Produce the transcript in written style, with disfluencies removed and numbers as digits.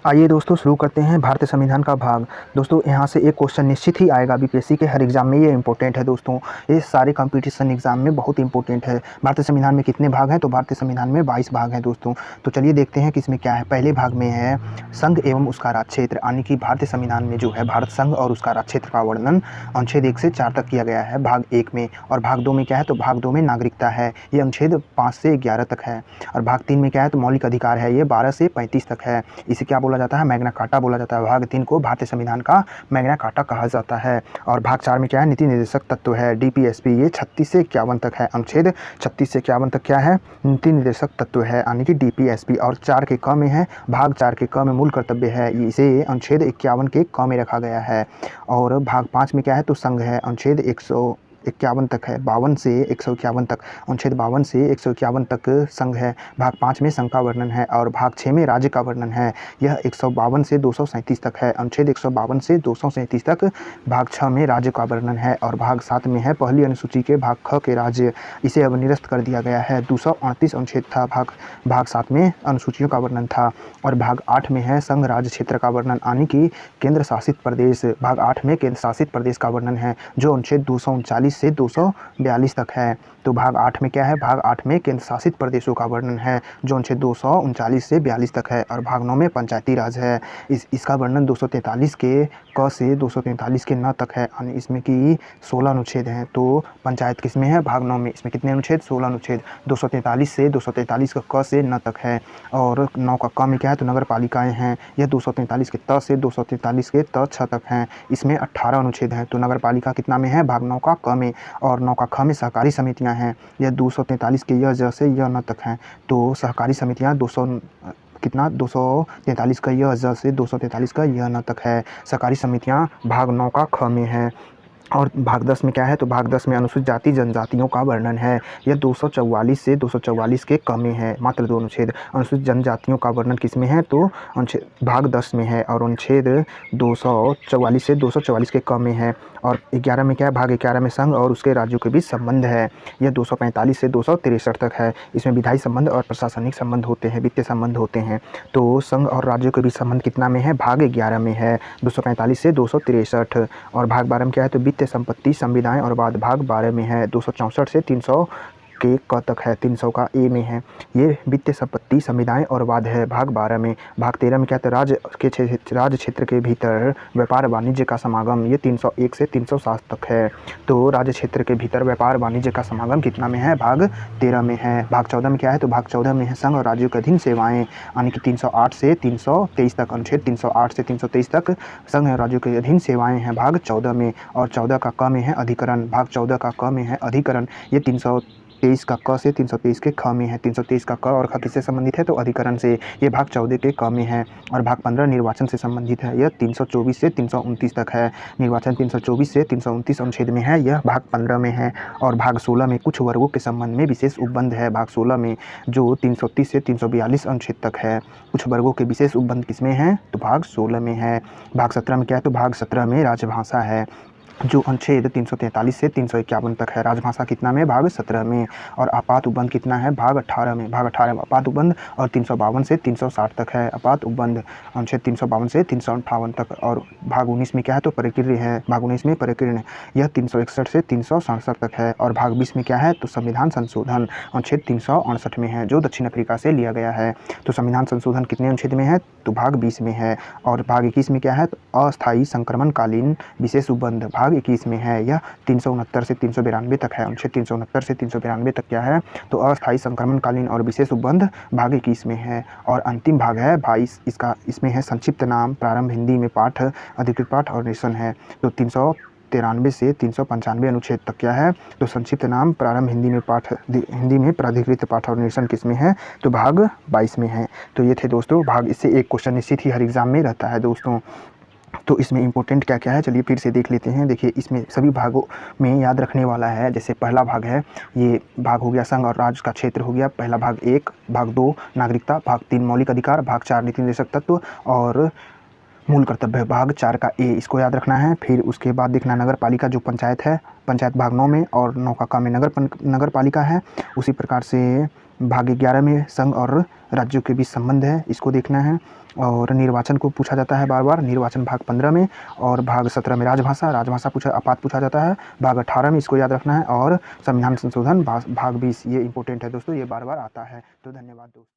आइए दोस्तों शुरू करते हैं भारतीय संविधान का भाग। दोस्तों यहाँ से एक क्वेश्चन निश्चित ही आएगा बीपीएससी के हर एग्जाम में, ये इंपॉर्टेंट है दोस्तों। ये सारे कंपटीशन एग्जाम में बहुत इंपॉर्टेंट है। भारतीय संविधान में कितने भाग हैं? तो भारतीय संविधान में 22 भाग हैं दोस्तों। तो चलिए देखते हैं कि इसमें क्या है। पहले भाग में है संघ एवं उसका राज्य क्षेत्र, यानी कि भारतीय संविधान में जो है भारत संघ और उसका राज्य क्षेत्र का वर्णन अनुच्छेद 1 से 4 तक किया गया है भाग 1 में। और भाग 2 में क्या है? तो भाग 2 में नागरिकता है, ये अनुच्छेद 5 से 11 तक है। और भाग 3 में क्या है? तो मौलिक अधिकार है, ये 12 से 35 तक है। इसे क्या बोला जाता है? मैग्ना कार्टा बोला जाता है। भाग 3 को भारतीय संविधान का मैग्ना कार्टा कहा जाता है। और भाग 4 में क्या है? नीति निर्देशक तत्व है, डीपीएसपी, ये 36 से 51 तक है। अनुच्छेद 36 से 51 तक क्या है? नीति निर्देशक तत्व है, यानी कि डीपीएसपी। और 4 के क में है, भाग 4 के क में मूल कर्तव्य है, इसे अनुच्छेद 51 के क में रखा गया है। और भाग 5 में क्या है? तो संघ है, अनुच्छेद 151 तक है, 52 से 151 तक, अनुच्छेद 52 से 151 तक संघ है। भाग 5 में संघ का वर्णन है। और भाग 6 में राज्य का वर्णन है, यह 152 से 237 तक है, अनुच्छेद 152 से 237 तक। भाग 6 में राज्य का वर्णन है। और भाग 7 में है पहली अनुसूची के भाग ख के राज्य, इसे अब निरस्त कर दिया गया है। 238 अनुच्छेद था, भाग 7 में अनुसूचियों का वर्णन था। और भाग 8 में है संघ राज्य क्षेत्र का वर्णन, यानी कि केंद्र शासित प्रदेश। भाग 8 में केंद्र शासित प्रदेश का वर्णन है, जो अनुच्छेद 239 से 242 तक है। तो भाग 8 में क्या है? भाग 8 में केंद्र शासित प्रदेशों का वर्णन है, जो अनुच्छेद 239 से 42 तक है। और भाग 9 में पंचायती राज है, इसका वर्णन 243 के क से 243 के न तक है, यानी इसमें कि 16 अनुच्छेद हैं। तो पंचायत किस में है? भाग 9 में। इसमें कितने अनुच्छेद? 16 अनुच्छेद, 243 से 243 का क से न तक है। और 9 का क में क्या है? तो नगर पालिकाएँ हैं, यह 243 के त से 243 के त 6 तक हैं, इसमें 18 अनुच्छेद हैं। तो नगर पालिका कितना में है? भाग 9 का क में। और 9 का ख में सहकारी समितियां हैं, यह 243 के य ज से य न तक हैं। तो सहकारी समितियां 243 का य ज से 243 का य न तक है। सहकारी समितियां भाग 9 का ख में है। और भाग 10 में क्या है? तो भाग 10 में अनुसूचित जाति जनजातियों का वर्णन है, यह 244 से 244 के क में है, मात्र 2 अनुच्छेद। अनुसूचित जनजातियों का वर्णन किस में है? तो अनुच्छेद भाग 10 में है। और अनुच्छेद 244 से 244 के क में है। और 11 में क्या है? भाग 11 में संघ और उसके राज्यों के बीच संबंध है, यह 245 से 263 तक है। इसमें विधायी संबंध और प्रशासनिक संबंध होते हैं, वित्तीय संबंध होते हैं। तो संघ और राज्यों के बीच संबंध कितना में है? भाग 11 में है, 245 से 263। और भाग 12 में क्या है? तो वित्तीय संपत्ति संविदाएं और वाद, भाग 12 में है, 264 से 300 के क तक है, 300 का ए में है, ये वित्तीय संपत्ति संविदाएं और वाद है, भाग 12 में। भाग 13 में क्या है? तो राज्य क्षेत्र के भीतर व्यापार वाणिज्य का समागम, ये 301 से 307 तक है। तो राज्य क्षेत्र के भीतर व्यापार वाणिज्य का समागम कितना में है? भाग 13 में है। भाग 14 में क्या है? तो भाग 14 में है संघ और राज्यों के अधीन सेवाएं, यानी कि 308 से 323 तक, अनुच्छेद 308 से 323 तक संघ और राज्यों के अधीन सेवाएं हैं, भाग 14 में। और 14 का क में है अधिकरण, भाग 14 का क में है अधिकरण, ये 323 का क से 323 के ख में है। 323 का क और ख किससे संबंधित है? तो अधिकरण से, ये भाग 14 के क में है। और भाग 15 निर्वाचन से संबंधित है, यह 324 से 329 तक है। निर्वाचन 324 से 329 अनुच्छेद में है, यह भाग 15 में है। और भाग 16 में कुछ वर्गों के संबंध में विशेष उपबंध है, भाग 16 में, जो 330 से 342 अनुच्छेद तक है। कुछ वर्गों के विशेष उपबंध किसमें है? तो भाग 16 में है। भाग 17 में क्या है? तो भाग 17 में राजभाषा है, जो अनुच्छेद 343 से 351 तक है। राजभाषा कितना में? भाग 17 में। और आपात उपबंध कितना है? भाग 18 में। भाग 18 में आपात उपबंध और 352 से 360 तक है आपात उपबंध, अनुच्छेद 352 से 358 तक। और भाग 19 में क्या है? तो प्रक्रिया है, भाग 19 में प्रक्रिया, यह 361 से 367 तक है। और भाग 20 में क्या है? तो संविधान संशोधन, अनुच्छेद 368 में है, जो दक्षिण अफ्रीका से लिया गया है। तो संविधान संशोधन कितने अनुच्छेद में है? तो भाग 20 में है। और भाग 21 में क्या है? तो अस्थायी संक्रमणकालीन विशेष उपबंध, भाग 21 में है, यह 369 से 392 तक है। अनुच्छेद 369 से 392 तक क्या है? तो अस्थायी संक्रमणकालीन और विशेष उपबंध, भाग 21 में है। और अंतिम भाग है 22, इसमें है संक्षिप्त नाम, प्रारंभ हिंदी में पाठ, अधिकृत पाठ और निरसन है। तो 393 से 395 अनुच्छेद तक क्या है? तो संक्षिप्त नाम, प्रारंभ हिंदी में पाठ, हिंदी में प्राधिकृत पाठ और निरसन किस में है? तो भाग 22 में है। तो ये थे दोस्तों भाग। इससे एक क्वेश्चन निश्चित ही हर एग्जाम में रहता है दोस्तों। तो इसमें इंपॉर्टेंट क्या क्या है, चलिए फिर से देख लेते हैं। देखिए इसमें सभी भागों में याद रखने वाला है। जैसे पहला भाग है, ये भाग हो गया संघ और राज्य का क्षेत्र हो गया, पहला भाग 1, भाग 2 नागरिकता, भाग 3 मौलिक अधिकार, भाग 4 नीति निर्देशक तत्व और मूल कर्तव्य, भाग 4 का ए, इसको याद रखना है। फिर उसके बाद देखना नगर पालिका जो पंचायत है, पंचायत भाग 9 में, और 9 का क में नगर पालिका है। उसी प्रकार से भाग 11 में संघ और राज्यों के बीच संबंध है, इसको देखना है। और निर्वाचन को पूछा जाता है बार बार, निर्वाचन भाग 15 में। और भाग 17 में राजभाषा, राजभाषा आपात पूछा जाता है भाग 18 में, इसको याद रखना है। और संविधान संशोधन भाग 20, ये इंपॉर्टेंट है दोस्तों, ये बार बार आता है। तो धन्यवाद दोस्तों।